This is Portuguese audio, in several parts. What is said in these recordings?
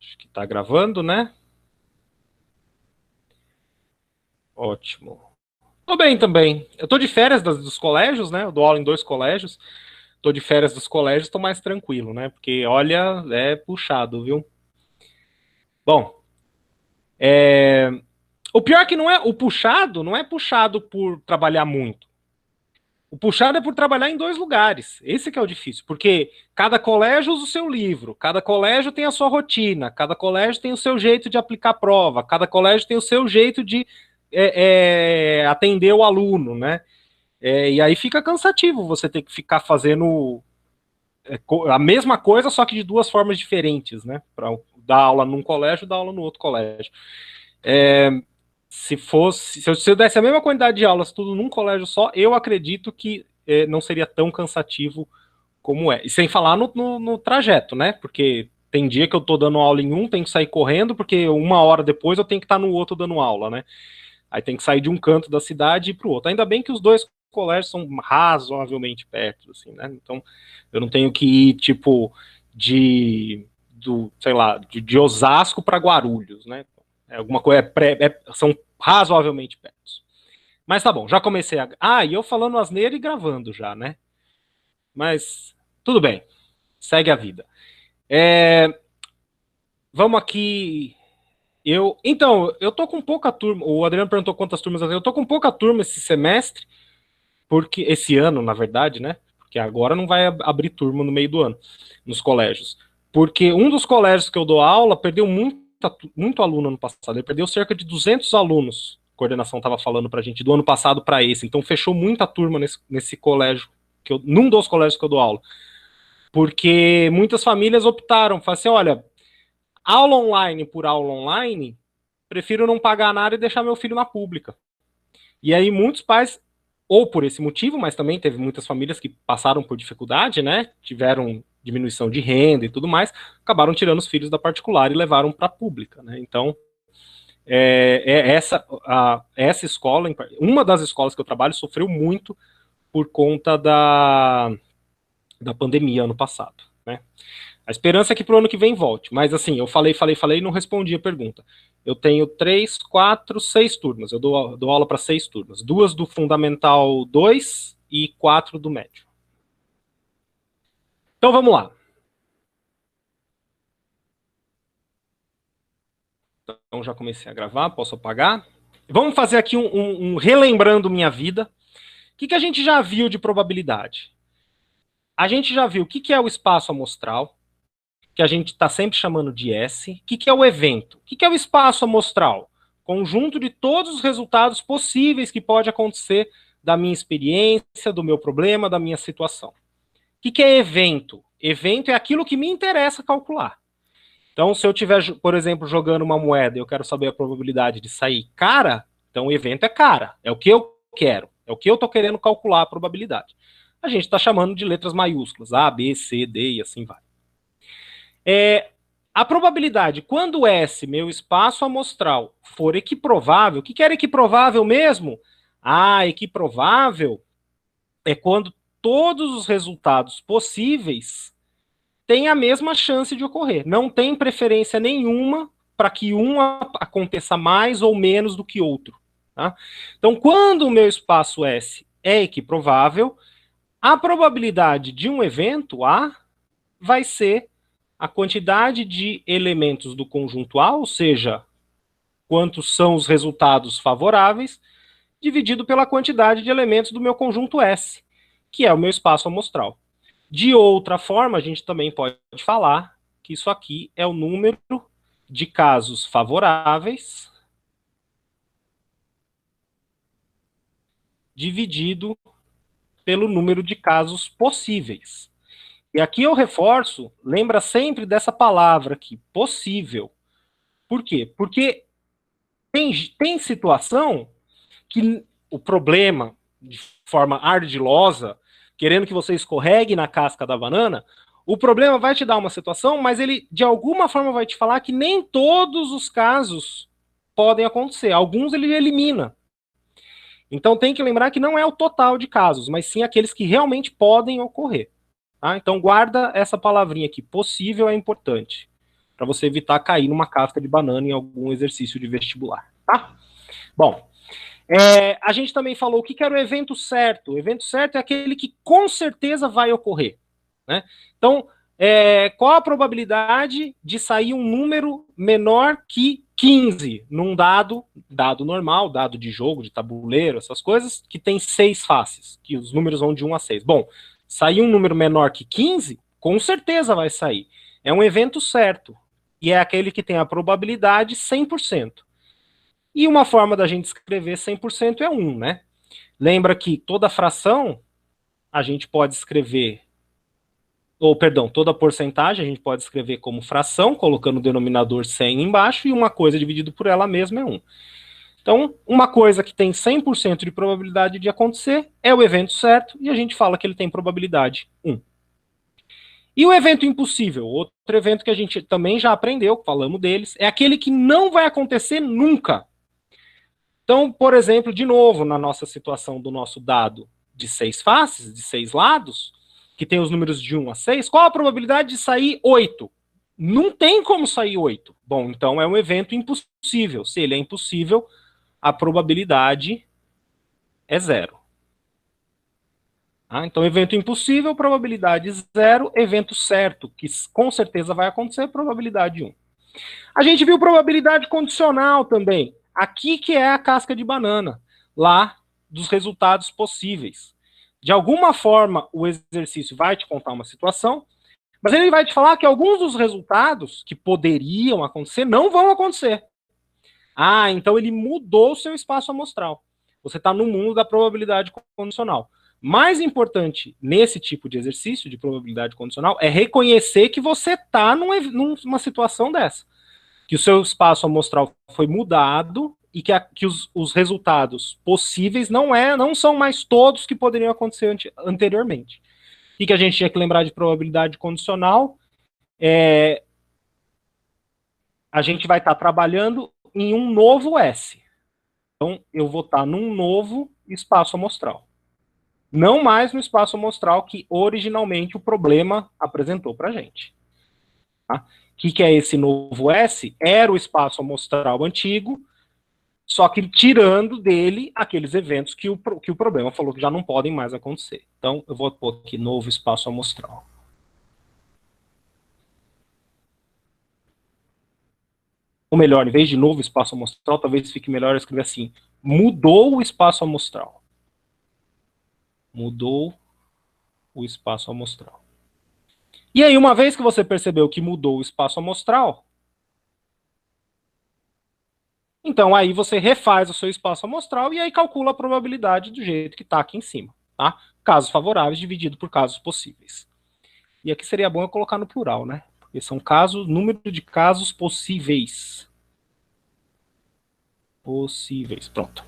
Acho que tá gravando, né? Ótimo. Tô bem também. Eu tô de férias dos colégios, né? Eu dou aula em 2 colégios. Tô de férias dos colégios, tô mais tranquilo, né? Porque, olha, é puxado, viu? Bom, o pior é que não é o puxado, não é puxado por trabalhar muito. O puxado é por trabalhar em 2 lugares. Esse que é o difícil, porque cada colégio usa o seu livro, cada colégio tem a sua rotina, cada colégio tem o seu jeito de aplicar prova, cada colégio tem o seu jeito de atender o aluno, né? E aí fica cansativo você ter que ficar fazendo a mesma coisa, só que de 2 formas diferentes, né? Para dar aula num colégio, dar aula no outro colégio. Se eu desse a mesma quantidade de aulas tudo num colégio só, eu acredito que não seria tão cansativo como é. E sem falar no trajeto, né? Porque tem dia que eu tô dando aula em um, tenho que sair correndo, porque 1 hora depois eu tenho que estar no outro dando aula, né? Aí tem que sair de um canto da cidade e ir pro outro. Ainda bem que os 2 colégios são razoavelmente perto, assim, né? Então eu não tenho que ir, tipo, sei lá, de Osasco para Guarulhos, né? Alguma coisa, são razoavelmente perto. Mas tá bom, já comecei a. Ah, e eu falando asneira e gravando já, né? Mas tudo bem, segue a vida. É, vamos aqui. Eu tô com pouca turma. O Adriano perguntou quantas turmas eu tenho. Eu tô com pouca turma esse semestre, porque esse ano, na verdade, né? Porque agora não vai abrir turma no meio do ano nos colégios. Porque um dos colégios que eu dou aula perdeu muito aluno ano passado. Ele perdeu cerca de 200 alunos. A coordenação estava falando pra gente do ano passado para esse. Então fechou muita turma nesse colégio, num dos colégios que eu dou aula. Porque muitas famílias optaram, falaram assim: olha, aula online por aula online, prefiro não pagar nada e deixar meu filho na pública. E aí muitos pais, ou por esse motivo, mas também teve muitas famílias que passaram por dificuldade, né? Tiveram diminuição de renda e tudo mais, acabaram tirando os filhos da particular e levaram para a pública, né? Então, essa escola, uma das escolas que eu trabalho, sofreu muito por conta da pandemia ano passado, né? A esperança é que pro ano que vem volte. Mas assim, eu falei e não respondi a pergunta. Eu tenho 3, 4, 6 turmas. Eu dou aula para 6 turmas. 2 do Fundamental 2 e 4 do Médio. Então vamos lá. Então já comecei a gravar, posso apagar. Vamos fazer aqui um relembrando minha vida. O que a gente já viu de probabilidade? A gente já viu o que é o espaço amostral, que a gente está sempre chamando de S. O que é o evento? O que é o espaço amostral? Conjunto de todos os resultados possíveis que pode acontecer da minha experiência, do meu problema, da minha situação. O que é evento? Evento é aquilo que me interessa calcular. Então, se eu estiver, por exemplo, jogando uma moeda e eu quero saber a probabilidade de sair cara, então o evento é cara. É o que eu quero. É o que eu estou querendo calcular a probabilidade. A gente está chamando de letras maiúsculas. A, B, C, D e assim vai. A probabilidade, quando S, meu espaço amostral, for equiprovável, o que era equiprovável mesmo? Equiprovável é quando todos os resultados possíveis têm a mesma chance de ocorrer. Não tem preferência nenhuma para que um aconteça mais ou menos do que outro. Tá? Então, quando o meu espaço S é equiprovável, a probabilidade de um evento A vai ser a quantidade de elementos do conjunto A, ou seja, quantos são os resultados favoráveis, dividido pela quantidade de elementos do meu conjunto S, que é o meu espaço amostral. De outra forma, a gente também pode falar que isso aqui é o número de casos favoráveis dividido pelo número de casos possíveis. E aqui eu reforço, lembra sempre dessa palavra aqui, possível. Por quê? Porque tem situação que o problema, de forma ardilosa, querendo que você escorregue na casca da banana, o problema vai te dar uma situação, mas ele de alguma forma vai te falar que nem todos os casos podem acontecer. Alguns ele elimina. Então tem que lembrar que não é o total de casos, mas sim aqueles que realmente podem ocorrer. Tá? Então guarda essa palavrinha aqui, possível é importante. para você evitar cair numa casca de banana em algum exercício de vestibular, tá? Bom, a gente também falou o que era o evento certo. O evento certo é aquele que com certeza vai ocorrer, né? Então, qual a probabilidade de sair um número menor que 15 num dado normal, dado de jogo, de tabuleiro, essas coisas, que tem 6 faces, que os números vão de 1 a 6. Bom, sair um número menor que 15, com certeza vai sair. É um evento certo, e é aquele que tem a probabilidade 100%. E uma forma da gente escrever 100% é 1, né? Lembra que toda fração a gente pode escrever, toda porcentagem a gente pode escrever como fração, colocando o denominador 100 embaixo, e uma coisa dividido por ela mesma é 1. Então, uma coisa que tem 100% de probabilidade de acontecer é o evento certo, e a gente fala que ele tem probabilidade 1. E o evento impossível, outro evento que a gente também já aprendeu, falamos deles, é aquele que não vai acontecer nunca. Então, por exemplo, de novo, na nossa situação do nosso dado de 6 faces, de 6 lados, que tem os números de 1 a 6, qual a probabilidade de sair 8? Não tem como sair 8. Bom, então é um evento impossível. Se ele é impossível, a probabilidade é 0. Então, evento impossível, probabilidade 0. Evento certo, que com certeza vai acontecer, probabilidade 1. A gente viu probabilidade condicional também. Aqui que é a casca de banana, lá dos resultados possíveis. De alguma forma, o exercício vai te contar uma situação, mas ele vai te falar que alguns dos resultados que poderiam acontecer não vão acontecer. Então ele mudou o seu espaço amostral. Você está no mundo da probabilidade condicional. Mais importante nesse tipo de exercício de probabilidade condicional é reconhecer que você está numa situação dessa. Que o seu espaço amostral foi mudado e que os resultados possíveis não são mais todos que poderiam acontecer anteriormente. O que a gente tinha que lembrar de probabilidade condicional? A gente vai estar trabalhando em um novo S. Então, eu vou estar num novo espaço amostral. Não mais no espaço amostral que originalmente o problema apresentou para a gente. Tá? O que é esse novo S? Era o espaço amostral antigo, só que tirando dele aqueles eventos que o problema falou que já não podem mais acontecer. Então, eu vou pôr aqui novo espaço amostral. Ou melhor, em vez de novo espaço amostral, talvez fique melhor escrever assim: mudou o espaço amostral. Mudou o espaço amostral. E aí, uma vez que você percebeu que mudou o espaço amostral, então aí você refaz o seu espaço amostral e aí calcula a probabilidade do jeito que está aqui em cima. Tá? Casos favoráveis dividido por casos possíveis. E aqui seria bom eu colocar no plural, né? Porque são número de casos possíveis. Pronto.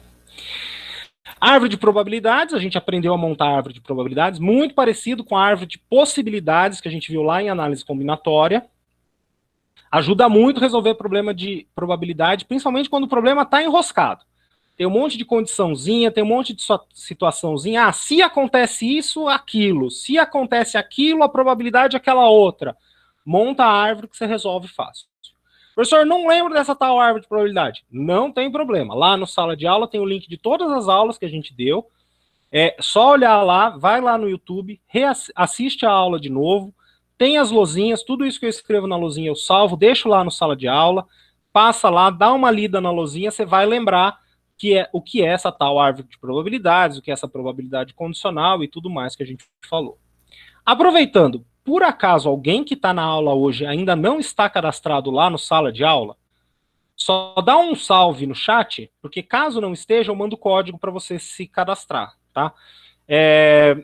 Árvore de probabilidades, a gente aprendeu a montar a árvore de probabilidades, muito parecido com a árvore de possibilidades que a gente viu lá em análise combinatória. Ajuda muito a resolver problema de probabilidade, principalmente quando o problema está enroscado. Tem um monte de condiçãozinha, tem um monte de situaçãozinha. Se acontece isso, aquilo. Se acontece aquilo, a probabilidade é aquela outra. Monta a árvore que você resolve fácil. Professor, não lembro dessa tal árvore de probabilidade. Não tem problema. Lá no sala de aula tem o link de todas as aulas que a gente deu. É só olhar lá, vai lá no YouTube, assiste a aula de novo, tem as lozinhas, tudo isso que eu escrevo na lozinha eu salvo, deixo lá no sala de aula, passa lá, dá uma lida na lozinha, você vai lembrar o que é essa tal árvore de probabilidades, o que é essa probabilidade condicional e tudo mais que a gente falou. Aproveitando, por acaso alguém que está na aula hoje ainda não está cadastrado lá no sala de aula, só dá um salve no chat, porque caso não esteja, eu mando o código para você se cadastrar, tá?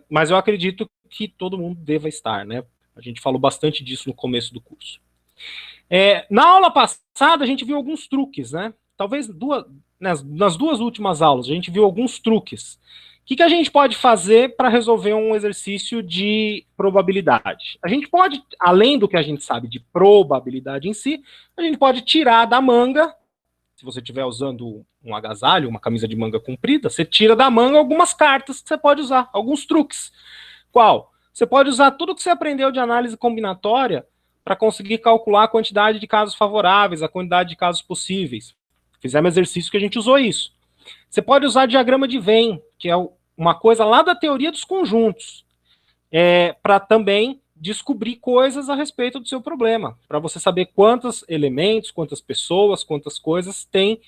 Mas eu acredito que todo mundo deva estar, né? A gente falou bastante disso no começo do curso. Na aula passada, a gente viu alguns truques, né? Talvez nas duas últimas aulas, a gente viu alguns truques. O que a gente pode fazer para resolver um exercício de probabilidade? A gente pode, além do que a gente sabe de probabilidade em si, a gente pode tirar da manga, se você estiver usando um agasalho, uma camisa de manga comprida, você tira da manga algumas cartas que você pode usar, alguns truques. Qual? Você pode usar tudo que você aprendeu de análise combinatória para conseguir calcular a quantidade de casos favoráveis, a quantidade de casos possíveis. Fizemos exercício que a gente usou isso. Você pode usar diagrama de Venn, que é uma coisa lá da teoria dos conjuntos, para também descobrir coisas a respeito do seu problema, para você saber quantos elementos, quantas pessoas, quantas coisas tem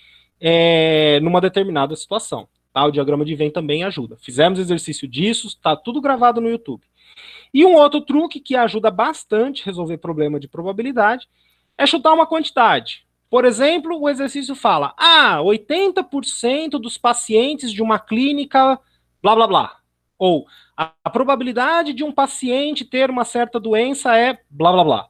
numa determinada situação. Tá? O diagrama de Venn também ajuda. Fizemos exercício disso, está tudo gravado no YouTube. E um outro truque que ajuda bastante a resolver problema de probabilidade é chutar uma quantidade. Por exemplo, o exercício fala, 80% dos pacientes de uma clínica blá, blá, blá. Ou, a probabilidade de um paciente ter uma certa doença é blá, blá, blá.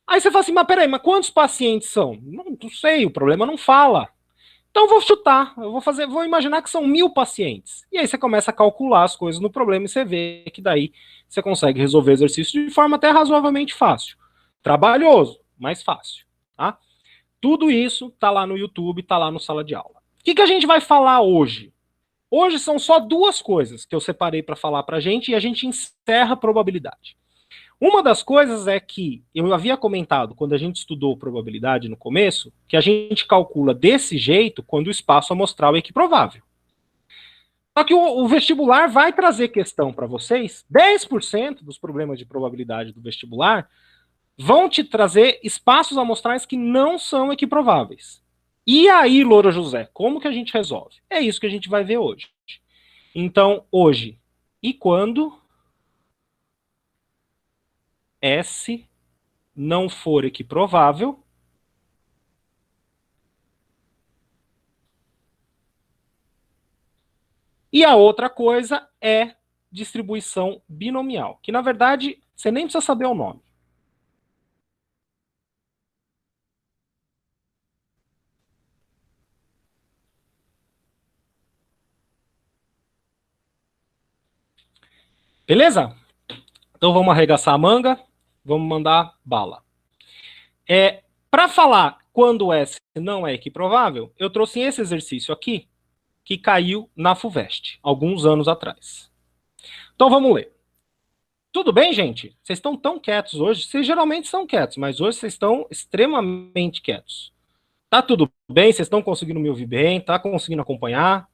Aí você fala assim, mas peraí, mas quantos pacientes são? Não sei, o problema não fala. Então eu vou chutar, vou imaginar que são 1000 pacientes. E aí você começa a calcular as coisas no problema e você vê que daí você consegue resolver o exercício de forma até razoavelmente fácil. Trabalhoso, mas fácil. Tá? Tudo isso está lá no YouTube, está lá no Sala de Aula. O que a gente vai falar hoje? Hoje são só 2 coisas que eu separei para falar para a gente e a gente encerra a probabilidade. Uma das coisas é que eu havia comentado quando a gente estudou probabilidade no começo, que a gente calcula desse jeito quando o espaço amostral é equiprovável. Só que o vestibular vai trazer questão para vocês, 10% dos problemas de probabilidade do vestibular vão te trazer espaços amostrais que não são equiprováveis. E aí, Loura José, como que a gente resolve? É isso que a gente vai ver hoje. Então, hoje, e quando S não for equiprovável, e a outra coisa é distribuição binomial, que na verdade você nem precisa saber o nome. Beleza? Então vamos arregaçar a manga, vamos mandar bala. Para falar quando S não é equiprovável, eu trouxe esse exercício aqui, que caiu na FUVEST, alguns anos atrás. Então vamos ler. Tudo bem, gente? Vocês estão tão quietos hoje? Vocês geralmente são quietos, mas hoje vocês estão extremamente quietos. Tá tudo bem? Vocês estão conseguindo me ouvir bem? Tá conseguindo acompanhar?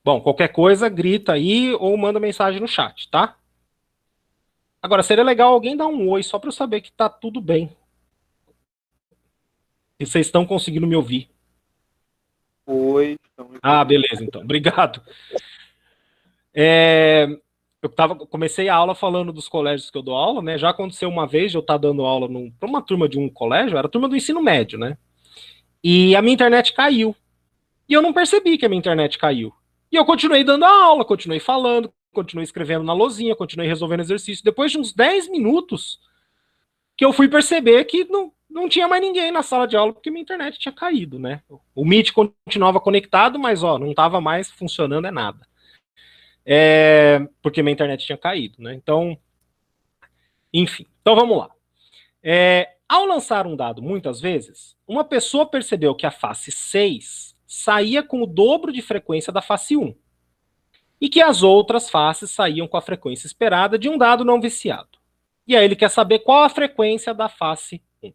Bom, qualquer coisa, grita aí ou manda mensagem no chat, tá? Agora, seria legal alguém dar um oi, só para eu saber que tá tudo bem. E vocês estão conseguindo me ouvir. Oi. Beleza, então. Obrigado. Comecei a aula falando dos colégios que eu dou aula, né? Já aconteceu uma vez de eu estar dando aula para uma turma de um colégio, era a turma do ensino médio, né? E a minha internet caiu. E eu não percebi que a minha internet caiu. E eu continuei dando a aula, continuei falando, continuei escrevendo na lousinha, continuei resolvendo exercício. Depois de uns 10 minutos, que eu fui perceber que não tinha mais ninguém na sala de aula, porque minha internet tinha caído, né? O Meet continuava conectado, mas não estava mais funcionando nada. Porque minha internet tinha caído, né? Então, enfim. Então vamos lá. Ao lançar um dado, muitas vezes, uma pessoa percebeu que a face 6 saía com o dobro de frequência da face 1 e que as outras faces saíam com a frequência esperada de um dado não viciado. E aí ele quer saber qual a frequência da face 1.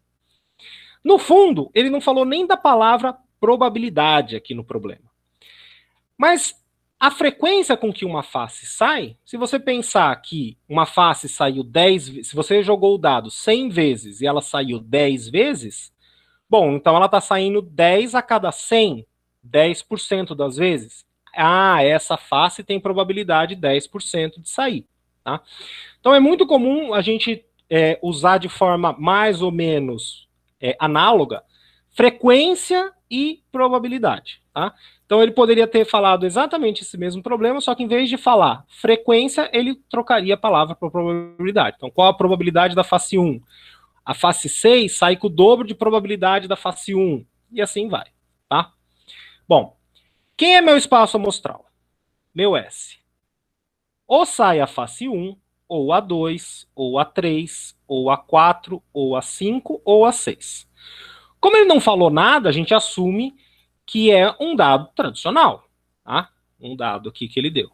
No fundo, ele não falou nem da palavra probabilidade aqui no problema. Mas a frequência com que uma face sai, se você pensar que uma face saiu 10 vezes, se você jogou o dado 100 vezes e ela saiu 10 vezes, bom, então ela está saindo 10 a cada 100, 10% das vezes. Essa face tem probabilidade 10% de sair. Tá? Então é muito comum a gente usar de forma mais ou menos análoga frequência e probabilidade. Tá? Então ele poderia ter falado exatamente esse mesmo problema, só que em vez de falar frequência, ele trocaria a palavra para probabilidade. Então qual a probabilidade da face 1? A face 6 sai com o dobro de probabilidade da face 1. E assim vai. Tá? Bom, quem é meu espaço amostral? Meu S. Ou sai a face 1, ou a 2, ou a 3, ou a 4, ou a 5, ou a 6. Como ele não falou nada, a gente assume que é um dado tradicional. Tá? Um dado aqui que ele deu.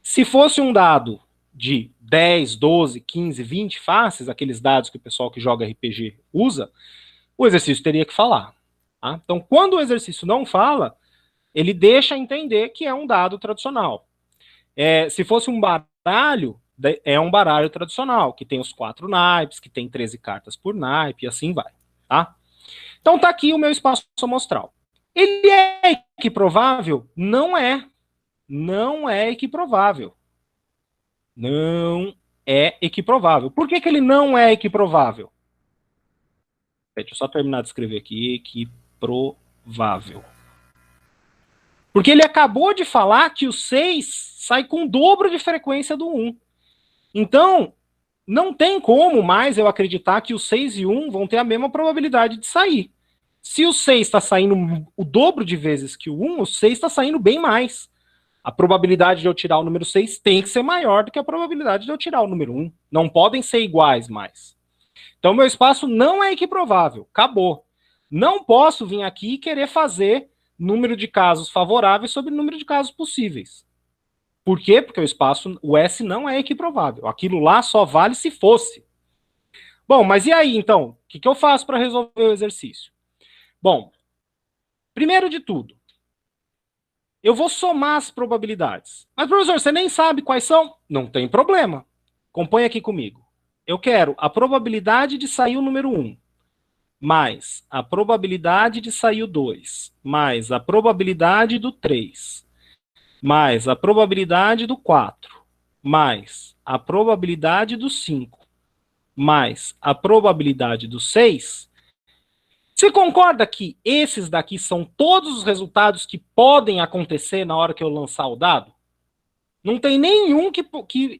Se fosse um dado de 10, 12, 15, 20 faces, aqueles dados que o pessoal que joga RPG usa, o exercício teria que falar. Tá? Então, quando o exercício não fala, ele deixa entender que é um dado tradicional. Se fosse um baralho, é um baralho tradicional, que tem os 4 naipes, que tem 13 cartas por naipe, e assim vai. Tá? Então tá aqui o meu espaço amostral. Ele é equiprovável? Não é. Não é equiprovável. Não é equiprovável. Por que ele não é equiprovável? Deixa eu só terminar de escrever aqui. Equiprovável. Porque ele acabou de falar que o 6 sai com o dobro de frequência do 1. Então, não tem como mais eu acreditar que o 6 e 1 vão ter a mesma probabilidade de sair. Se o 6 está saindo o dobro de vezes que o 1, o 6 está saindo bem mais. A probabilidade de eu tirar o número 6 tem que ser maior do que a probabilidade de eu tirar o número 1. Não podem ser iguais mais. Então, meu espaço não é equiprovável. Acabou. Não posso vir aqui e querer fazer número de casos favoráveis sobre número de casos possíveis. Por quê? Porque o espaço, o S não é equiprovável. Aquilo lá só vale se fosse. Bom, mas e aí, então? O que eu faço para resolver o exercício? Bom, primeiro de tudo, eu vou somar as probabilidades. Mas, professor, você nem sabe quais são? Não tem problema. Acompanhe aqui comigo. Eu quero a probabilidade de sair o número 1, mais a probabilidade de sair o 2, mais a probabilidade do 3, mais a probabilidade do 4, mais a probabilidade do 5, mais a probabilidade do 6. Você concorda que esses daqui são todos os resultados que podem acontecer na hora que eu lançar o dado? Não tem nenhum que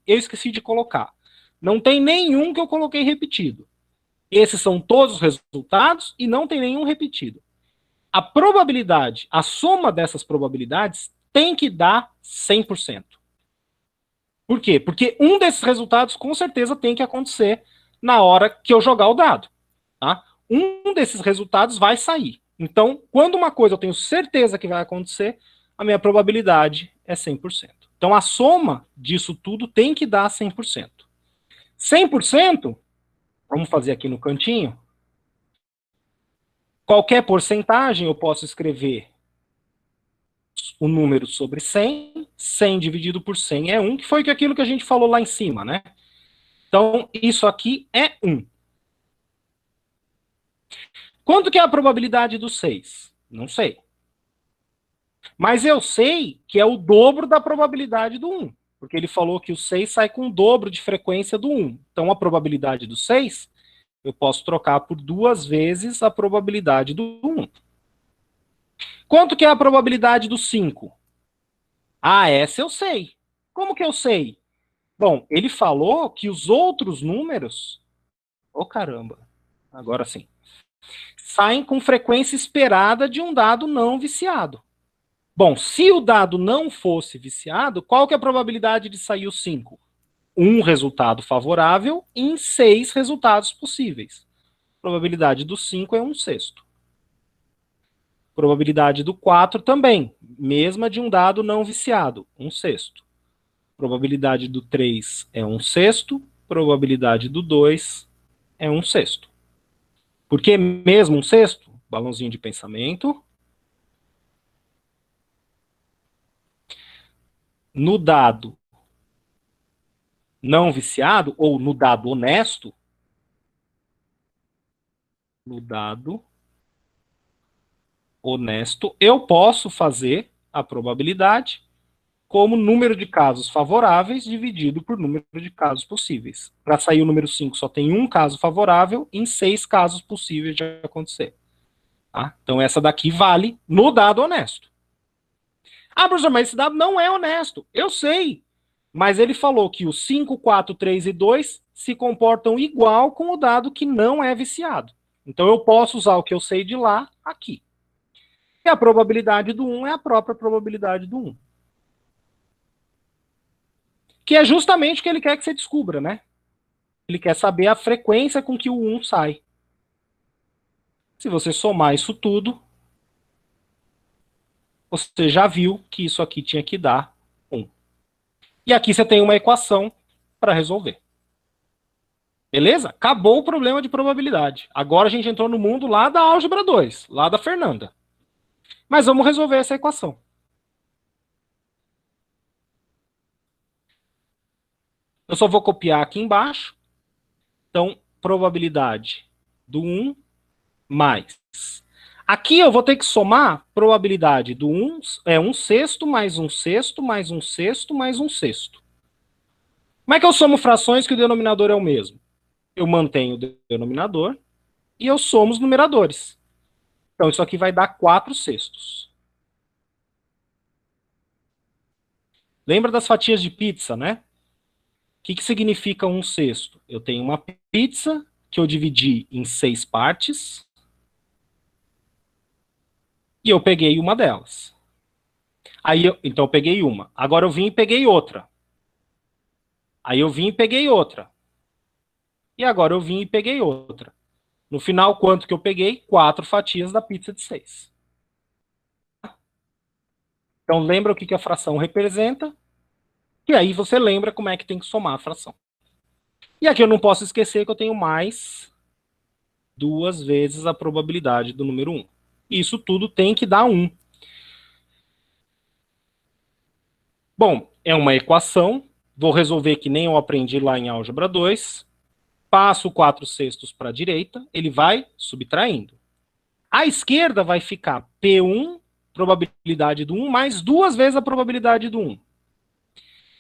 eu esqueci de colocar. Não tem nenhum que eu coloquei repetido. Esses são todos os resultados e não tem nenhum repetido. A probabilidade, a soma dessas probabilidades tem que dar 100%. Por quê? Porque um desses resultados com certeza tem que acontecer na hora que eu jogar o dado. Tá? Um desses resultados vai sair. Então, quando uma coisa eu tenho certeza que vai acontecer, a minha probabilidade é 100%. Então, a soma disso tudo tem que dar 100%. 100%, vamos fazer aqui no cantinho, qualquer porcentagem eu posso escrever o número sobre 100, 100 dividido por 100 é 1, que foi aquilo que a gente falou lá em cima, né? Então, isso aqui é 1. Quanto que é a probabilidade do 6? Não sei. Mas eu sei que é o dobro da probabilidade do 1, porque ele falou que o 6 sai com o dobro de frequência do 1. Então, a probabilidade do 6, eu posso trocar por 2 vezes a probabilidade do 1. Quanto que é a probabilidade do 5? Ah, essa eu sei. Como que eu sei? Bom, ele falou que os outros números... Oh, caramba. Agora sim. Saem com frequência esperada de um dado não viciado. Bom, se o dado não fosse viciado, qual que é a probabilidade de sair o 5? Um resultado favorável em 6 resultados possíveis. A probabilidade do 5 é 1/6. Probabilidade do 4 também, mesma de um dado não viciado, 1/6. Probabilidade do 3 é 1/6. Probabilidade do 2 é 1/6. Por que mesmo 1/6? Balãozinho de pensamento. No dado não viciado, ou no dado honesto, eu posso fazer a probabilidade como número de casos favoráveis dividido por número de casos possíveis. Para sair o número 5, só tem um caso favorável em 6 casos possíveis de acontecer. Tá? Então, essa daqui vale no dado honesto. Ah, professor, mas esse dado não é honesto. Eu sei. Mas ele falou que os 5, 4, 3 e 2 se comportam igual com o dado que não é viciado. Então, eu posso usar o que eu sei de lá aqui. E a probabilidade do 1 é a própria probabilidade do 1. Que é justamente o que ele quer que você descubra, né? Ele quer saber a frequência com que o 1 sai. Se você somar isso tudo, você já viu que isso aqui tinha que dar 1. E aqui você tem uma equação para resolver. Beleza? Acabou o problema de probabilidade. Agora a gente entrou no mundo lá da álgebra 2, lá da Fernanda. Mas vamos resolver essa equação. Eu só vou copiar aqui embaixo. Então, probabilidade do 1 mais. Aqui eu vou ter que somar probabilidade do 1, 1 sexto mais 1 sexto mais 1 sexto mais 1 sexto. Como é que eu somo frações que o denominador é o mesmo? Eu mantenho o denominador e eu somo os numeradores. Então, isso aqui vai dar 4 sextos. Lembra das fatias de pizza, né? O que significa 1 sexto? Eu tenho uma pizza que eu dividi em 6 partes e eu peguei uma delas. Então eu peguei uma. Agora eu vim e peguei outra. Aí eu vim e peguei outra. E agora eu vim e peguei outra. No final, quanto que eu peguei? 4 fatias da pizza de 6. Então lembra o que a fração representa? E aí você lembra como é que tem que somar a fração. E aqui eu não posso esquecer que eu tenho mais 2 vezes a probabilidade do número 1. Isso tudo tem que dar 1. Bom, é uma equação. Vou resolver que nem eu aprendi lá em álgebra 2. Passo 4 sextos para a direita, ele vai subtraindo. À esquerda vai ficar P1, probabilidade do 1, mais 2 vezes a probabilidade do 1.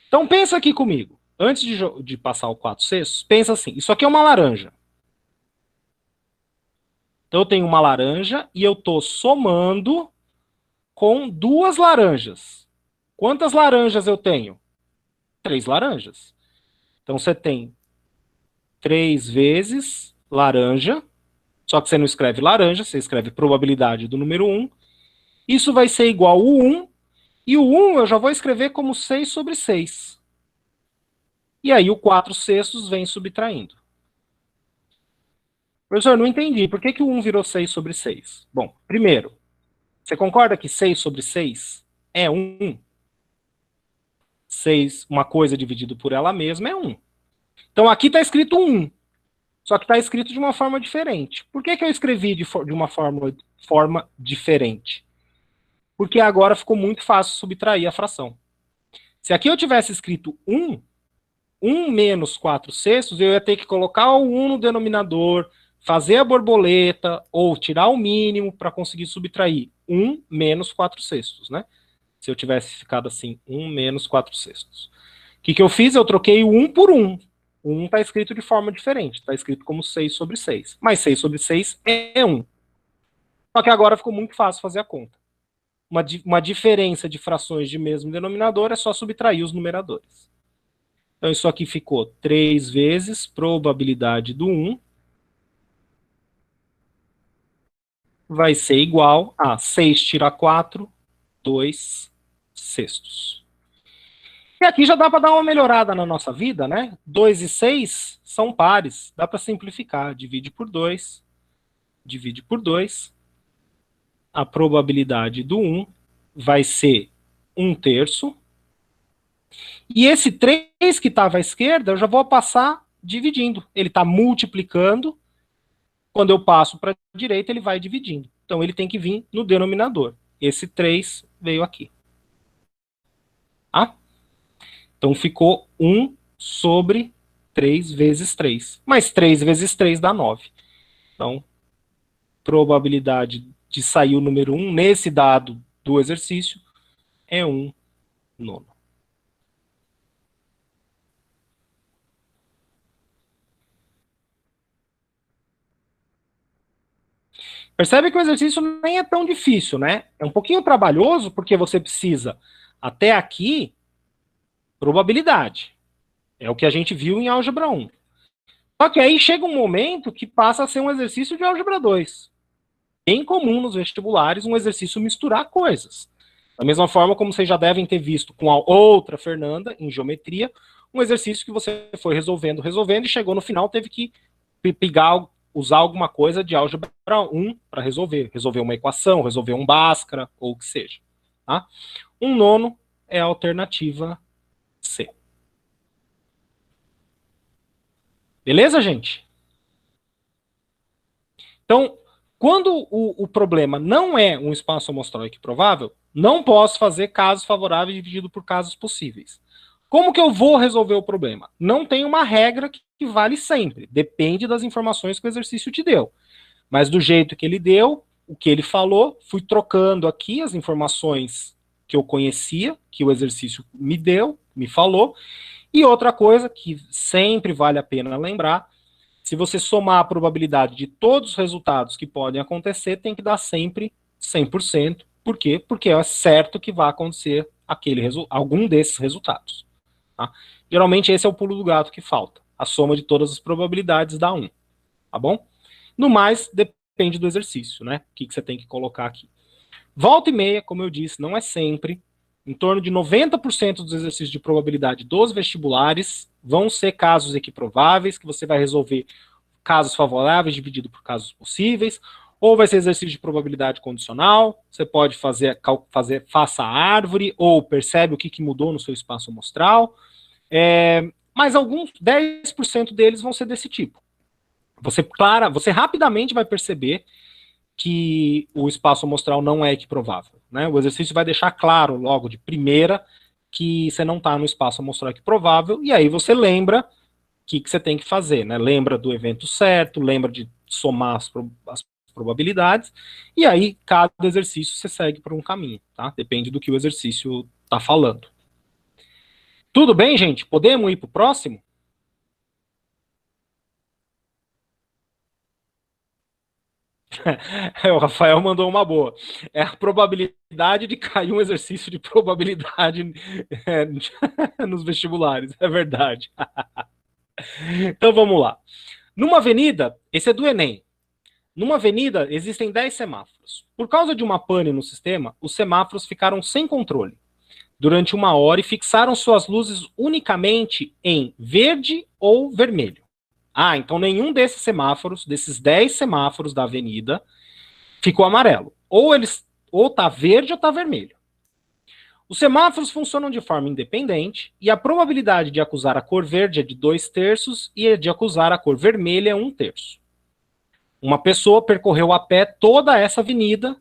Então pensa aqui comigo. Antes de passar o 4 sextos, pensa assim, isso aqui é uma laranja. Então eu tenho uma laranja e eu estou somando com 2 laranjas. Quantas laranjas eu tenho? 3 laranjas. Então você tem 3 vezes laranja, só que você não escreve laranja, você escreve probabilidade do número 1. Isso vai ser igual ao 1, e o 1 eu já vou escrever como 6 sobre 6. E aí o 4 sextos vem subtraindo. Professor, não entendi. Por que o 1 virou 6 sobre 6? Bom, primeiro, você concorda que 6 sobre 6 é 1? 6, uma coisa dividido por ela mesma é 1. Então aqui está escrito 1, só que está escrito de uma forma diferente. Por que eu escrevi de uma forma diferente? Porque agora ficou muito fácil subtrair a fração. Se aqui eu tivesse escrito 1, 1 menos 4 sextos, eu ia ter que colocar o 1 no denominador, fazer a borboleta, ou tirar o mínimo para conseguir subtrair 1 menos 4 sextos, né? Se eu tivesse ficado assim, 1 menos 4 sextos. O que eu fiz? Eu troquei o 1 por 1. O 1 está escrito de forma diferente, está escrito como 6 sobre 6. Mas 6 sobre 6 é 1. Só que agora ficou muito fácil fazer a conta. Uma diferença de frações de mesmo denominador é só subtrair os numeradores. Então isso aqui ficou 3 vezes probabilidade do 1 vai ser igual a 6 tira 4, 2 sextos. E aqui já dá para dar uma melhorada na nossa vida, né? 2 e 6 são pares, dá para simplificar. Divide por 2, divide por 2. A probabilidade do 1 vai ser 1 terço. E esse 3 que estava à esquerda, eu já vou passar dividindo. Ele está multiplicando. Quando eu passo para a direita, ele vai dividindo. Então, ele tem que vir no denominador. Esse 3 veio aqui. Ah? Então, ficou 1 sobre 3 vezes 3. Mas 3 vezes 3 dá 9. Então, probabilidade de sair o número 1 nesse dado do exercício é 1 nono. Percebe que o exercício nem é tão difícil, né? É um pouquinho trabalhoso, porque você precisa, até aqui, probabilidade. É o que a gente viu em álgebra 1. Só que aí chega um momento que passa a ser um exercício de álgebra 2. Bem comum nos vestibulares um exercício misturar coisas. Da mesma forma como vocês já devem ter visto com a outra Fernanda, em geometria, um exercício que você foi resolvendo, e chegou no final, teve que usar alguma coisa de álgebra 1 para resolver. Resolver uma equação, resolver um Bhaskara, ou o que seja. Tá? 1 nono é a alternativa C. Beleza, gente? Então, quando o problema não é um espaço amostral equiprovável, não posso fazer casos favoráveis dividido por casos possíveis. Como que eu vou resolver o problema? Não tem uma regra que vale sempre. Depende das informações que o exercício te deu. Mas do jeito que ele deu, o que ele falou, fui trocando aqui as informações que eu conhecia, que o exercício me deu, me falou. E outra coisa que sempre vale a pena lembrar, se você somar a probabilidade de todos os resultados que podem acontecer, tem que dar sempre 100%. Por quê? Porque é certo que vai acontecer algum desses resultados. Tá? Geralmente esse é o pulo do gato que falta. A soma de todas as probabilidades dá 1. Tá bom? No mais, depende do exercício, né? O que você tem que colocar aqui. Volta e meia, como eu disse, não é sempre. Em torno de 90% dos exercícios de probabilidade dos vestibulares vão ser casos equiprováveis, que você vai resolver casos favoráveis dividido por casos possíveis, ou vai ser exercício de probabilidade condicional, você pode faça a árvore, ou percebe o que mudou no seu espaço amostral, mas alguns, 10% deles vão ser desse tipo. Você rapidamente vai perceber que o espaço amostral não é equiprovável. Né? O exercício vai deixar claro logo de primeira que você não está no espaço amostral equiprovável, e aí você lembra o que você tem que fazer. Né? Lembra do evento certo, lembra de somar as probabilidades, e aí cada exercício você segue por um caminho. Tá? Depende do que o exercício está falando. Tudo bem, gente? Podemos ir para o próximo? O Rafael mandou uma boa. É a probabilidade de cair um exercício de probabilidade nos vestibulares. É verdade. Então vamos lá. Numa avenida, esse é do Enem. Numa avenida, existem 10 semáforos. Por causa de uma pane no sistema, os semáforos ficaram sem controle durante 1 hora e fixaram suas luzes unicamente em verde ou vermelho. Ah, então nenhum desses semáforos, desses 10 semáforos da avenida, ficou amarelo. Ou tá verde ou tá vermelho. Os semáforos funcionam de forma independente e a probabilidade de acusar a cor verde é de 2/3 e a de acusar a cor vermelha é 1/3. Uma pessoa percorreu a pé toda essa avenida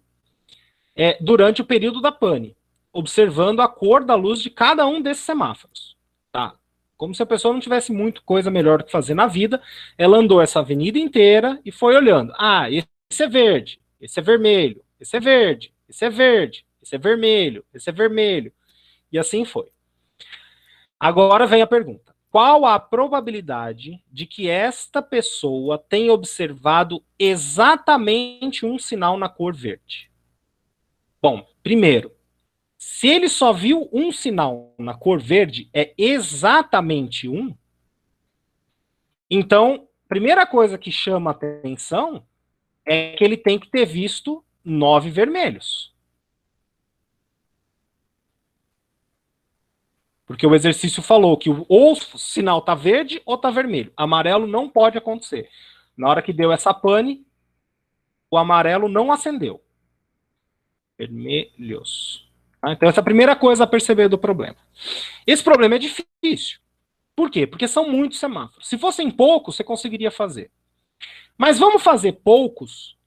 durante o período da pane, observando a cor da luz de cada um desses semáforos. Tá? Como se a pessoa não tivesse muita coisa melhor do que fazer na vida, ela andou essa avenida inteira e foi olhando. Ah, esse é verde, esse é vermelho, esse é verde, esse é verde, esse é vermelho, esse é vermelho. E assim foi. Agora vem a pergunta. Qual a probabilidade de que esta pessoa tenha observado exatamente um sinal na cor verde? Bom, primeiro, se ele só viu um sinal na cor verde, é exatamente um. Então, primeira coisa que chama atenção é que ele tem que ter visto 9 vermelhos. Porque o exercício falou que ou o sinal está verde ou está vermelho. Amarelo não pode acontecer. Na hora que deu essa pane, o amarelo não acendeu. Vermelhos. Então, essa é a primeira coisa a perceber do problema. Esse problema é difícil. Por quê? Porque são muitos semáforos. Se fossem poucos, você conseguiria fazer. Mas vamos fazer poucos.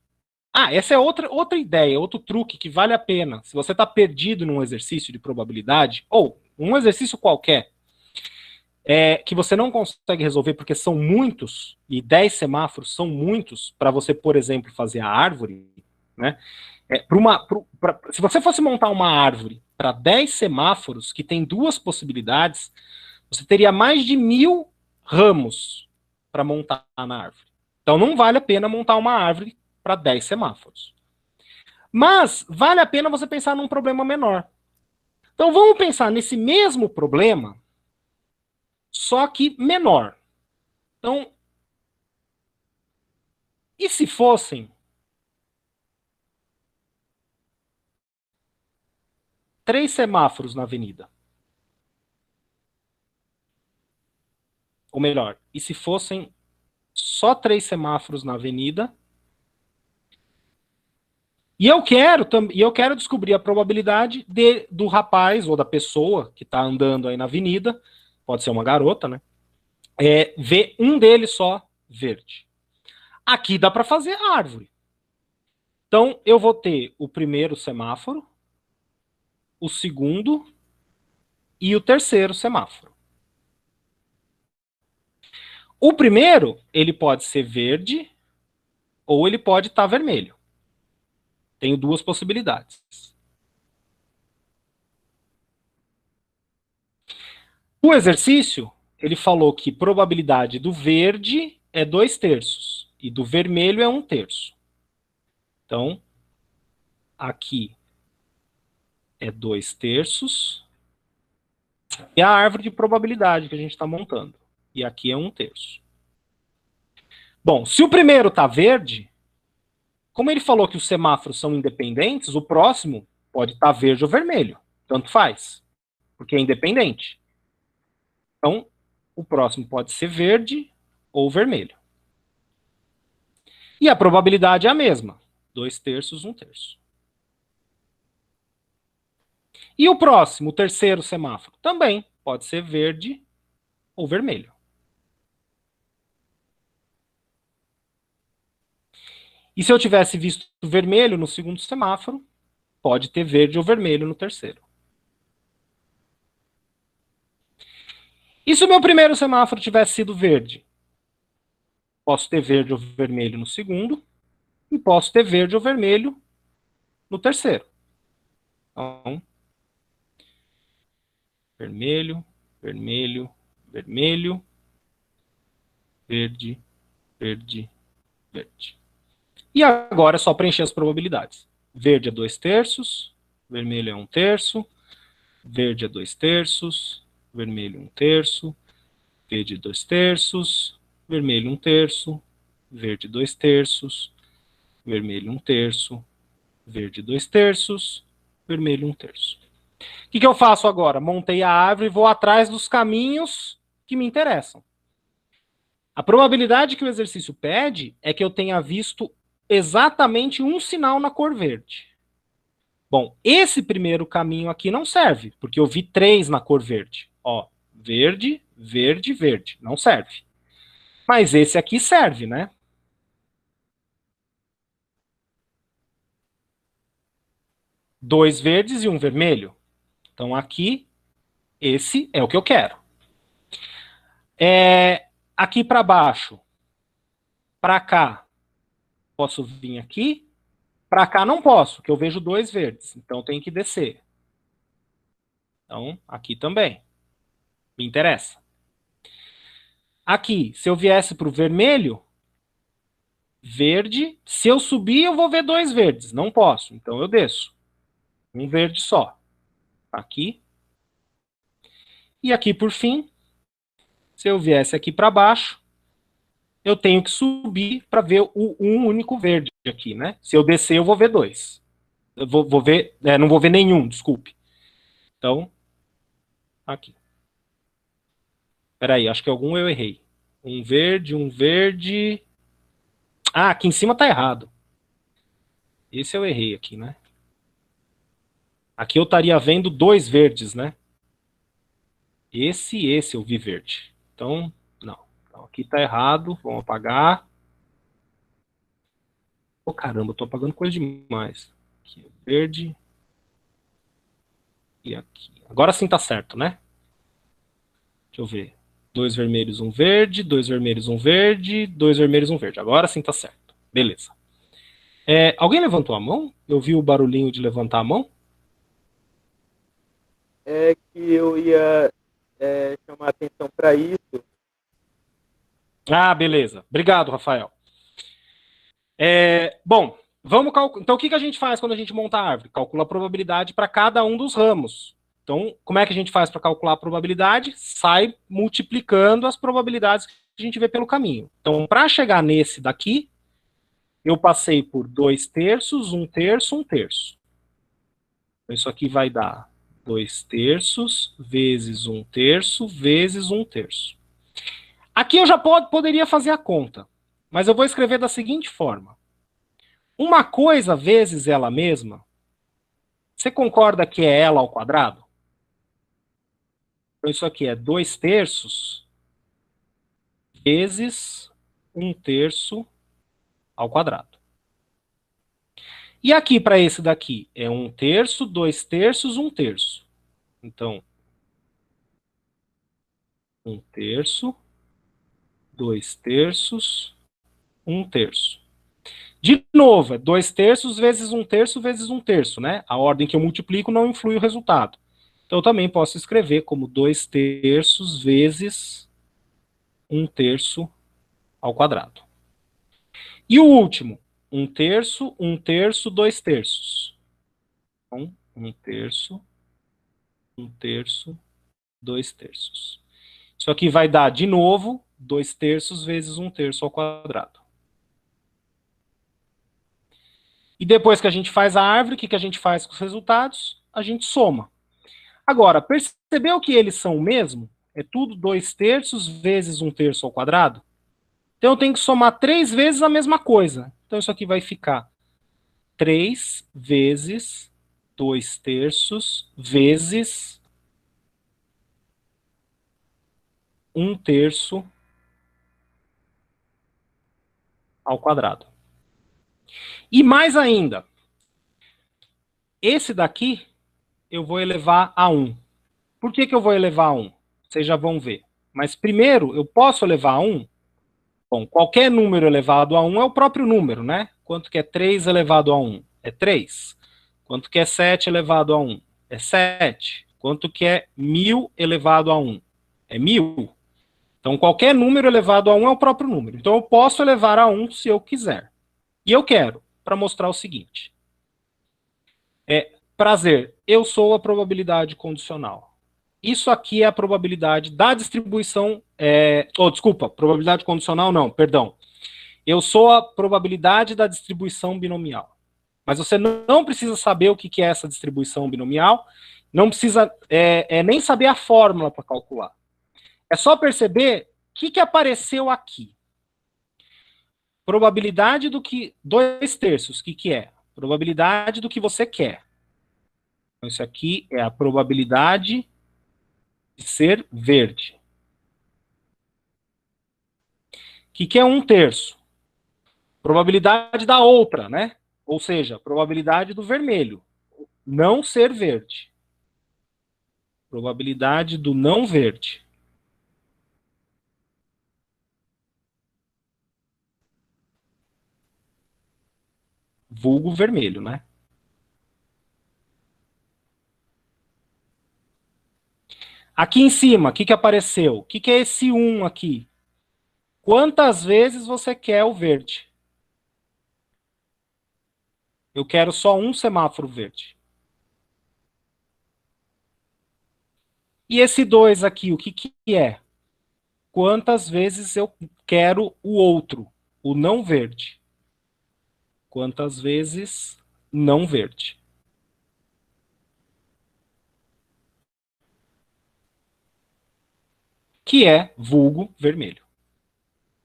Essa é outra ideia, outro truque que vale a pena. Se você está perdido num exercício de probabilidade, ou um exercício qualquer, que você não consegue resolver porque são muitos, e 10 semáforos são muitos, para você, por exemplo, fazer a árvore, né? Se você fosse montar uma árvore para 10 semáforos, que tem 2 possibilidades, você teria mais de 1000 ramos para montar na árvore. Então não vale a pena montar uma árvore para 10 semáforos. Mas vale a pena você pensar num problema menor. Então vamos pensar nesse mesmo problema, só que menor. Então, e se fossem 3 semáforos na avenida? Ou melhor, e se fossem só 3 semáforos na avenida? E eu quero descobrir a probabilidade do rapaz ou da pessoa que está andando aí na avenida, pode ser uma garota, né? ver um deles só verde. Aqui dá para fazer a árvore. Então, eu vou ter o primeiro semáforo, o segundo e o terceiro semáforo. O primeiro, ele pode ser verde ou ele pode estar vermelho. Tenho duas possibilidades. O exercício, ele falou que probabilidade do verde é 2/3 e do vermelho é 1/3. Então, aqui é 2/3 e a árvore de probabilidade que a gente está montando. E aqui é 1/3. Bom, se o primeiro está verde, como ele falou que os semáforos são independentes, o próximo pode estar verde ou vermelho. Tanto faz, porque é independente. Então, o próximo pode ser verde ou vermelho. E a probabilidade é a mesma. 2/3, 1/3. E o próximo, o terceiro semáforo, também pode ser verde ou vermelho. E se eu tivesse visto vermelho no segundo semáforo, pode ter verde ou vermelho no terceiro. E se o meu primeiro semáforo tivesse sido verde? Posso ter verde ou vermelho no segundo, e posso ter verde ou vermelho no terceiro. Então, vermelho, vermelho, vermelho, verde, verde, verde. E agora é só preencher as probabilidades. Verde é 2/3, vermelho é 1/3, verde é 2/3, vermelho 1/3, verde 2/3, vermelho 1/3, verde 2/3, vermelho 1/3, verde 2/3, vermelho 1/3. O que eu faço agora? Montei a árvore e vou atrás dos caminhos que me interessam. A probabilidade que o exercício pede é que eu tenha visto exatamente um sinal na cor verde. Bom, esse primeiro caminho aqui não serve, porque eu vi 3 na cor verde. Ó, verde, verde, verde. Não serve. Mas esse aqui serve, né? Dois verdes e um vermelho. Então aqui, esse é o que eu quero. Aqui para baixo, para cá, posso vir aqui. Para cá não posso, porque eu vejo 2 verdes. Então tem que descer. Então, aqui também. Me interessa. Aqui, se eu viesse para o vermelho, verde, se eu subir eu vou ver 2 verdes. Não posso, então eu desço. Um verde só. Aqui. E aqui, por fim, se eu viesse aqui para baixo, eu tenho que subir para ver um único verde aqui, né? Se eu descer, eu vou ver 2. Eu vou ver, não vou ver nenhum, desculpe. Então, aqui. Peraí, acho que algum eu errei. Um verde, um verde. Ah, aqui em cima tá errado. Esse eu errei aqui, né? Aqui eu estaria vendo 2 verdes, né? Esse e esse eu vi verde. Então, não. Então, aqui tá errado. Vamos apagar. Oh, caramba, eu tô apagando coisa demais. Aqui, verde. E aqui. Agora sim tá certo, né? Deixa eu ver. 2 vermelhos, um verde. 2 vermelhos, um verde. 2 vermelhos, um verde. Agora sim tá certo. Beleza. Alguém levantou a mão? Eu vi o barulhinho de levantar a mão. É que eu ia chamar atenção para isso. Ah, beleza. Obrigado, Rafael. Bom, vamos calcular. Então, o que a gente faz quando a gente monta a árvore? Calcula a probabilidade para cada um dos ramos. Então, como é que a gente faz para calcular a probabilidade? Sai multiplicando as probabilidades que a gente vê pelo caminho. Então, para chegar nesse daqui, eu passei por 2/3, 1/3, 1/3. Então, isso aqui vai dar 2/3 vezes 1/3 vezes 1/3. Aqui eu já poderia fazer a conta, mas eu vou escrever da seguinte forma. Uma coisa vezes ela mesma, você concorda que é ela ao quadrado? Então isso aqui é 2/3 vezes 1/3 ao quadrado. E aqui, para esse daqui, é 1/3, 2/3, 1/3. Então, 1/3, 2/3, 1/3. De novo, é 2/3 vezes 1/3 vezes 1/3, né? A ordem que eu multiplico não influi o resultado. Então, eu também posso escrever como 2/3 vezes 1/3 ao quadrado. E o último, 1/3, 1/3, 2/3. Então, 1/3, 1/3, 2/3. Isso aqui vai dar, de novo, 2/3 vezes 1/3 ao quadrado. E depois que a gente faz a árvore, o que a gente faz com os resultados? A gente soma. Agora, percebeu que eles são o mesmo? É tudo 2/3 vezes 1/3 ao quadrado? Então eu tenho que somar 3 vezes a mesma coisa. Então isso aqui vai ficar 3 vezes 2/3 vezes 1/3 ao quadrado. E mais ainda, esse daqui eu vou elevar a 1. Por que eu vou elevar a 1? Vocês já vão ver. Mas primeiro, eu posso elevar a 1? Bom, qualquer número elevado a 1 é o próprio número, né? Quanto que é 3 elevado a 1? É 3. Quanto que é 7 elevado a 1? É 7. Quanto que é 1000 elevado a 1? É 1000. Então, qualquer número elevado a 1 é o próprio número. Então, eu posso elevar a 1 se eu quiser. E eu quero, para mostrar o seguinte. Prazer, eu sou a probabilidade condicional. Isso aqui é a probabilidade da distribuição... desculpa, probabilidade condicional não, perdão. Eu sou a probabilidade da distribuição binomial. Mas você não precisa saber o que é essa distribuição binomial, não precisa nem saber a fórmula para calcular. É só perceber o que apareceu aqui. Probabilidade do que... 2/3, o que é? Probabilidade do que você quer. Então, isso aqui é a probabilidade de ser verde. O que é 1/3? Probabilidade da outra, né? Ou seja, probabilidade do vermelho não ser verde. Probabilidade do não verde. Vulgo vermelho, né? Aqui em cima, o que apareceu? O que é esse 1 aqui? Quantas vezes você quer o verde? Eu quero só um semáforo verde. E esse 2 aqui, o que é? Quantas vezes eu quero o outro, o não verde? Quantas vezes não verde? Que é vulgo vermelho.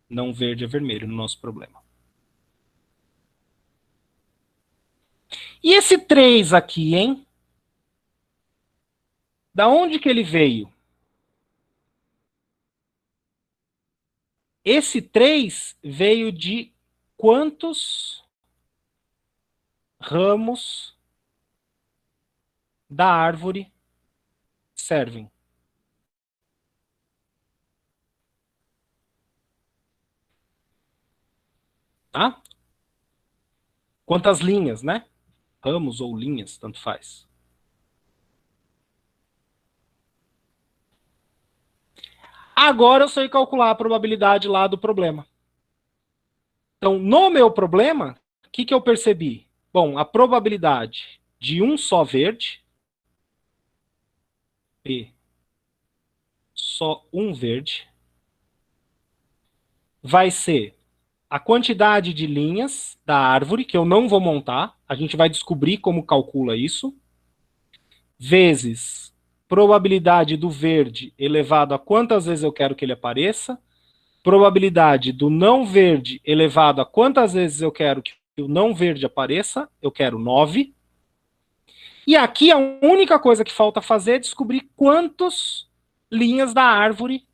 Não verde é vermelho no nosso problema. E esse 3 aqui, hein? Da onde que ele veio? Esse 3 veio de quantos ramos da árvore servem? Tá? Quantas linhas, né? Ramos ou linhas, tanto faz. Agora eu sei calcular a probabilidade lá do problema. Então, no meu problema, o que eu percebi? Bom, a probabilidade de um só verde, P, só um verde, vai ser a quantidade de linhas da árvore, que eu não vou montar, a gente vai descobrir como calcula isso, vezes probabilidade do verde elevado a quantas vezes eu quero que ele apareça, probabilidade do não verde elevado a quantas vezes eu quero que o não verde apareça, eu quero 9. E aqui a única coisa que falta fazer é descobrir quantas linhas da árvore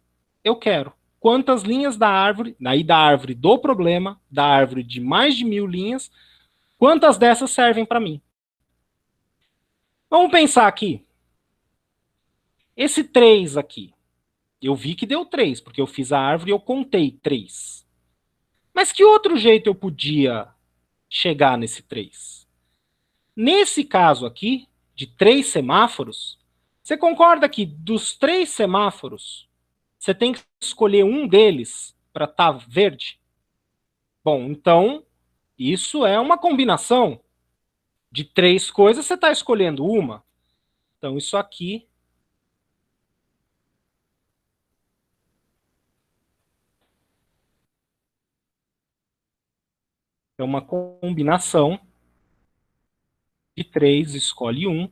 eu quero. quantas linhas da árvore, daí da árvore do problema, da árvore de mais de 1000 linhas, quantas dessas servem para mim. Vamos pensar aqui. Esse 3 aqui, eu vi que deu 3, porque eu fiz a árvore e eu contei 3. Mas que outro jeito eu podia chegar nesse 3? Nesse caso aqui, de 3 semáforos, você concorda que dos 3 semáforos, você tem que escolher um deles para estar verde? Bom, então, isso é uma combinação de 3 coisas, você está escolhendo uma. Então, isso aqui é uma combinação de 3, escolhe um,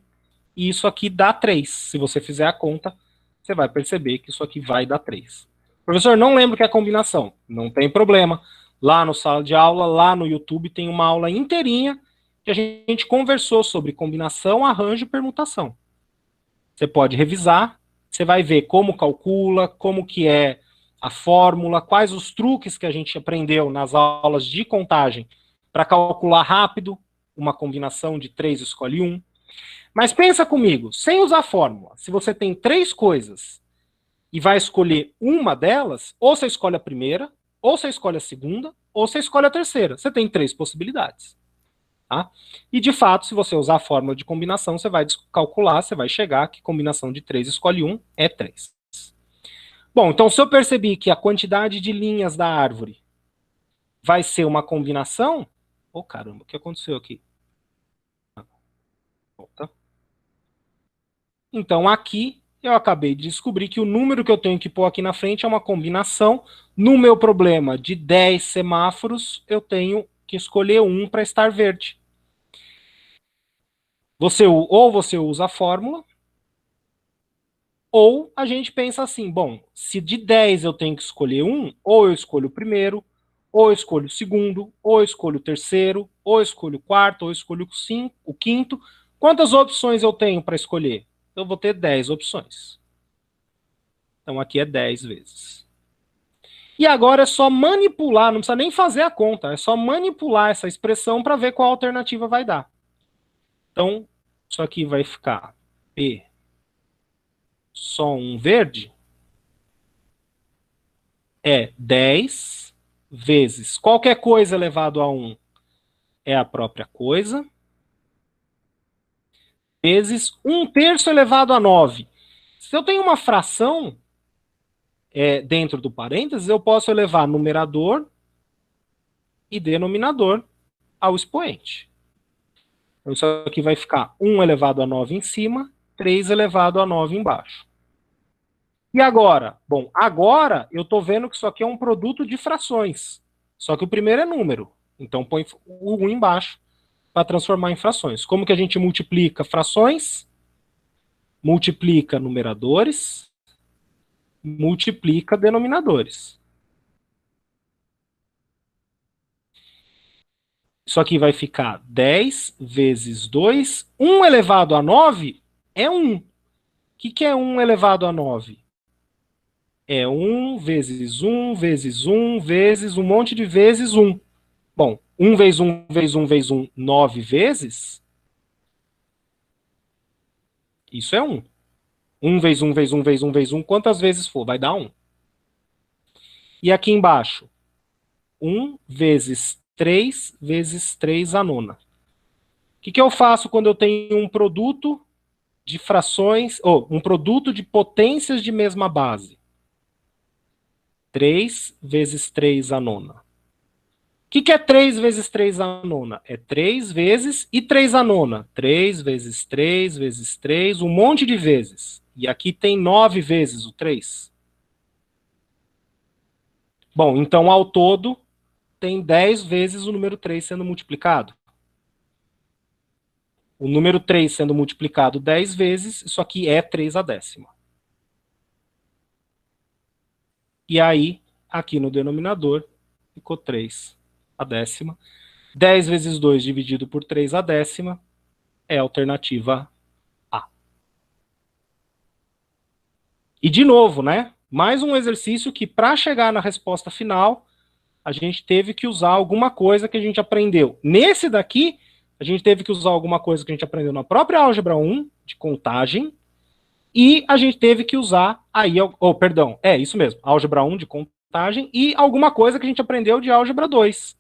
e isso aqui dá 3. Se você fizer a conta, você vai perceber que isso aqui vai dar 3. Professor, não lembro que é a combinação. Não tem problema. Lá no sala de aula, lá no YouTube, tem uma aula inteirinha que a gente conversou sobre combinação, arranjo e permutação. Você pode revisar, você vai ver como calcula, como que é a fórmula, quais os truques que a gente aprendeu nas aulas de contagem para calcular rápido uma combinação de 3 escolhe 1. Mas pensa comigo, sem usar fórmula, se você tem 3 coisas e vai escolher uma delas, ou você escolhe a primeira, ou você escolhe a segunda, ou você escolhe a terceira. Você tem 3 possibilidades. Tá? E, de fato, se você usar a fórmula de combinação, você vai calcular, você vai chegar que combinação de 3 escolhe 1 é 3. Bom, então se eu percebi que a quantidade de linhas da árvore vai ser uma combinação... Oh, caramba, o que aconteceu aqui? Volta. Então, aqui, eu acabei de descobrir que o número que eu tenho que pôr aqui na frente é uma combinação. No meu problema de 10 semáforos, eu tenho que escolher um para estar verde. Ou você usa a fórmula, ou a gente pensa assim, bom, se de 10 eu tenho que escolher um, ou eu escolho o primeiro, ou eu escolho o segundo, ou eu escolho o terceiro, ou eu escolho o quarto, ou eu escolho o quinto. Quantas opções eu tenho para escolher? Eu vou ter 10 opções. Então aqui é 10 vezes. E agora é só manipular, não precisa nem fazer a conta, é só manipular essa expressão para ver qual alternativa vai dar. Então, isso aqui vai ficar P só um verde é 10 vezes qualquer coisa elevado a 1 é a própria coisa, vezes 1/3 elevado a 9. Se eu tenho uma fração dentro do parênteses, eu posso elevar numerador e denominador ao expoente. Então, isso aqui vai ficar 1 elevado a 9 em cima, 3 elevado a 9 embaixo. E agora? Bom, agora eu estou vendo que isso aqui é um produto de frações. Só que o primeiro é número. Então põe o 1 embaixo para transformar em frações. Como que a gente multiplica frações? Multiplica numeradores, multiplica denominadores. Isso aqui vai ficar 10 vezes 2. 1 elevado a 9 é 1. O que é 1 elevado a 9? É 1 vezes 1 vezes 1 vezes um monte de vezes 1. Bom, 1 vezes 1 vezes 1 vezes 1, 9 vezes. Isso é 1. 1 vezes 1 vezes 1 vezes 1 vezes 1, quantas vezes for, vai dar 1. E aqui embaixo, 1 vezes 3 vezes 3 a nona. O que eu faço quando eu tenho um produto de frações, ou um produto de potências de mesma base? 3 vezes 3 a nona. O que é 3 vezes 3 a nona? É 3 vezes e 3 a nona. 3 vezes 3 vezes 3, um monte de vezes. E aqui tem 9 vezes o 3. Bom, então ao todo tem 10 vezes o número 3 sendo multiplicado. O número 3 sendo multiplicado 10 vezes, isso aqui é 3 a décima. E aí, aqui no denominador, ficou 3 a décima. 10 vezes 2 dividido por 3 a décima é a alternativa A. E de novo, né? Mais um exercício que, para chegar na resposta final, a gente teve que usar alguma coisa que a gente aprendeu. Nesse daqui, a gente teve que usar alguma coisa que a gente aprendeu na própria álgebra 1, de contagem, e a gente teve que usar aí, perdão, isso mesmo, álgebra 1 de contagem, e alguma coisa que a gente aprendeu de álgebra 2,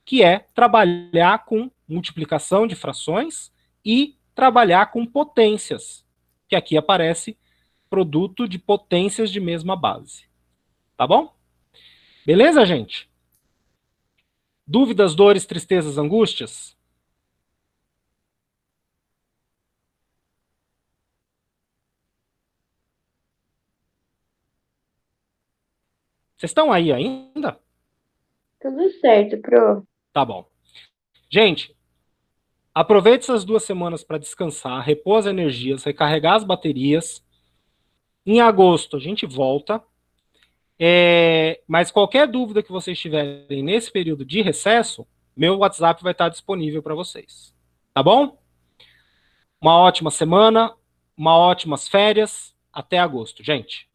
que é trabalhar com multiplicação de frações e trabalhar com potências, que aqui aparece produto de potências de mesma base. Tá bom? Beleza, gente? Dúvidas, dores, tristezas, angústias? Vocês estão aí ainda? Tudo certo, pro. Tá bom. Gente, aproveite essas 2 semanas para descansar, repor as energias, recarregar as baterias. Em agosto a gente volta. Mas qualquer dúvida que vocês tiverem nesse período de recesso, meu WhatsApp vai estar disponível para vocês. Tá bom? Uma ótima semana, uma ótimas férias. Até agosto, gente.